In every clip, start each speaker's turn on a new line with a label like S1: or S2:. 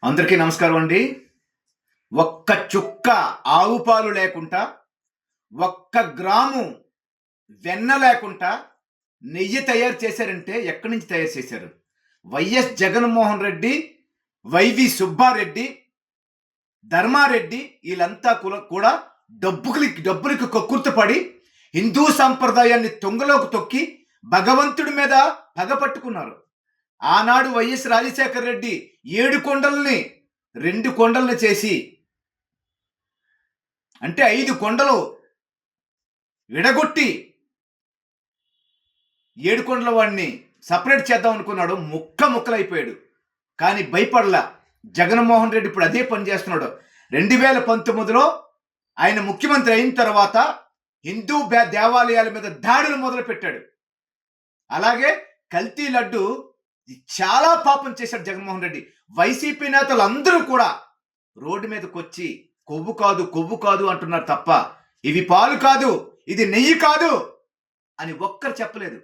S1: అందరికీ నమస్కారం అండి. ఒక్క చుక్క ఆవు పాలు లేకుండా, ఒక్క గ్రాము వెన్న లేకుండా నెయ్యి తయారు చేశారంటే ఎక్కడి నుంచి తయారు చేశారు? వైఎస్ జగన్మోహన్ రెడ్డి, వైవి సుబ్బారెడ్డి, ధర్మారెడ్డి వీళ్ళంతా కూడా డబ్బులకి కక్కుర్తిపడి హిందూ సంప్రదాయాన్ని తుంగలోకి తొక్కి భగవంతుడి మీద పగపట్టుకున్నారు. ఆనాడు వైఎస్ రాజశేఖర రెడ్డి 7 కొండల్ని 2 కొండల్ని చేసి, అంటే 5 కొండలు విడగొట్టి 7 కొండల వాడిని సపరేట్ చేద్దాం అనుకున్నాడు. ముక్కలైపోయాడు. కానీ భయపడలా. జగన్మోహన్ రెడ్డి ఇప్పుడు అదే పని చేస్తున్నాడు. 2019లో ఆయన ముఖ్యమంత్రి అయిన తర్వాత హిందూ దేవాలయాల మీద దాడులు మొదలు పెట్టాడు. అలాగే కల్తీ లడ్డు చాలా పాపం చేశాడు జగన్మోహన్ రెడ్డి. వైసీపీ నేతలు అందరూ కూడా రోడ్డు మీదకి వచ్చి కొవ్వు కాదు అంటున్నారు తప్ప ఇవి పాలు కాదు, ఇది నెయ్యి కాదు అని ఒక్కరు చెప్పలేదు.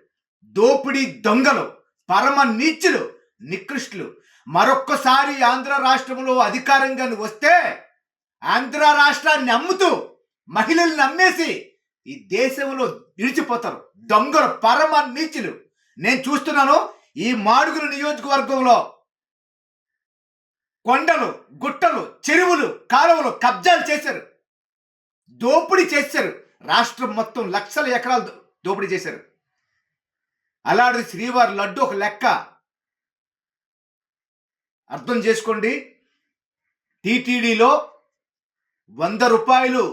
S1: దోపిడీ దొంగలు, పరమ నీచులు, నికృష్టులు. మరొక్కసారి ఆంధ్ర రాష్ట్రంలో అధికారంగా వస్తే ఆంధ్ర రాష్ట్రాన్ని అమ్ముతూ మహిళల్ని అమ్మేసి ఈ దేశంలో విడిచిపోతారు. దొంగలు, పరమ నీచులు. నేను చూస్తున్నాను. ఈ మాడుగుల నియోజకవర్గంలో కొండలు, గుట్టలు, చెరువులు, కాలువలు కబ్జాలు చేశారు, దోపిడీ చేశారు. రాష్ట్రం మొత్తం లక్షల ఎకరాలు దోపిడీ చేశారు. అలాంటి శ్రీవారి లడ్డు ఒక లెక్క. అర్థం చేసుకోండి. టీటీడీలో 100 రూపాయలు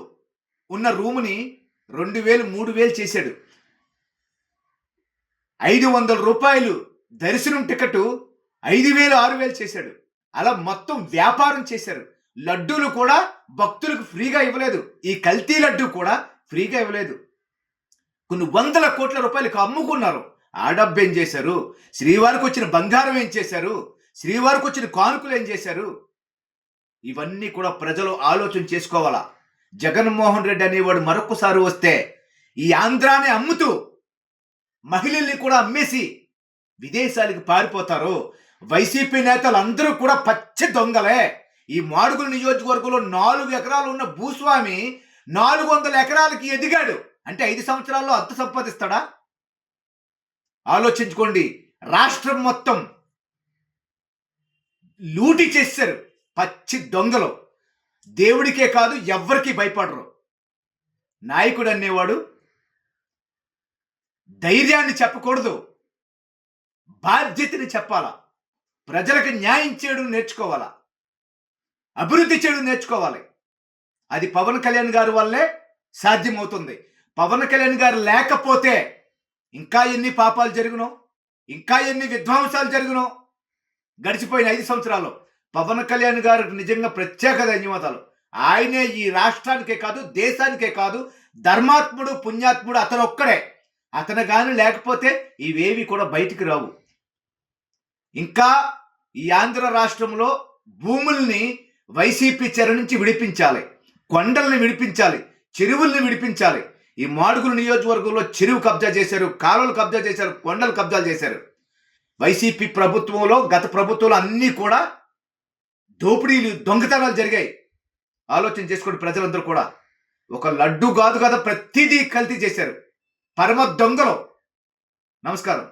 S1: ఉన్న రూముని 2000, 3000 చేశాడు. 500 రూపాయలు దర్శనం టికెట్ 5000, 6000 చేశాడు. అలా మొత్తం వ్యాపారం చేశారు. లడ్డూలు కూడా భక్తులకు ఫ్రీగా ఇవ్వలేదు. ఈ కల్తీ లడ్డు కూడా ఫ్రీగా ఇవ్వలేదు. కొన్ని 100 కోట్ల రూపాయలకు అమ్ముకున్నారు. ఆ డబ్బు ఏం చేశారు? శ్రీవారికి వచ్చిన బంగారం ఏం చేశారు? శ్రీవారికి వచ్చిన కానుకలు ఏం చేశారు? ఇవన్నీ కూడా ప్రజలు ఆలోచన చేసుకోవాలా. జగన్మోహన్ రెడ్డి అనేవాడు మరొకసారి వస్తే ఈ ఆంధ్రాని అమ్ముతూ మహిళల్ని కూడా అమ్మేసి విదేశాలకు పారిపోతారు. వైసీపీ నేతలు అందరూ కూడా పచ్చి దొంగలే. ఈ మాడుగుల నియోజకవర్గంలో 4 ఎకరాలు ఉన్న భూస్వామి 400 ఎకరాలకి ఎదిగాడు అంటే 5 సంవత్సరాల్లో అంత సంపాదిస్తాడా? ఆలోచించుకోండి. రాష్ట్రం మొత్తం లూటి చేశారు. పచ్చి దొంగలు. దేవుడికే కాదు ఎవ్వరికీ భయపడరు. నాయకుడు అనేవాడు ధైర్యాన్ని చెప్పకూడదు, బాధ్యతని చెప్పాలా. ప్రజలకు న్యాయం చేయడం నేర్చుకోవాలా, అభివృద్ధి చేయడం నేర్చుకోవాలి. అది పవన్ కళ్యాణ్ గారి వల్లే సాధ్యమవుతుంది. పవన్ కళ్యాణ్ గారు లేకపోతే ఇంకా ఎన్ని పాపాలు జరుగునో, ఇంకా ఎన్ని విధ్వంసాలు జరుగునో. గడిచిపోయిన 5 సంవత్సరాలు పవన్ కళ్యాణ్ గారికి నిజంగా ప్రత్యేక ధన్యవాదాలు. ఆయనే ఈ రాష్ట్రానికే కాదు, దేశానికే కాదు, ధర్మాత్ముడు, పుణ్యాత్ముడు అతను ఒక్కడే. అతను కానీ లేకపోతే ఇవేవి కూడా బయటికి రావు. ఇంకా ఈ ఆంధ్ర రాష్ట్రంలో భూముల్ని వైసీపీ చెర నుంచి విడిపించాలి, కొండల్ని విడిపించాలి, చెరువుల్ని విడిపించాలి. ఈ మాడుగుల నియోజకవర్గంలో చెరువు కబ్జా చేశారు, కాలువలు కబ్జా చేశారు, కొండలు కబ్జాలు చేశారు. వైసీపీ ప్రభుత్వంలో, గత ప్రభుత్వంలో అన్నీ కూడా దోపిడీలు, దొంగతనాలు జరిగాయి. ఆలోచన చేసుకోండి ప్రజలందరూ కూడా. ఒక లడ్డు కాదు కదా, ప్రతిదీ కల్తీ చేశారు. పరమ దొంగలు. నమస్కారం.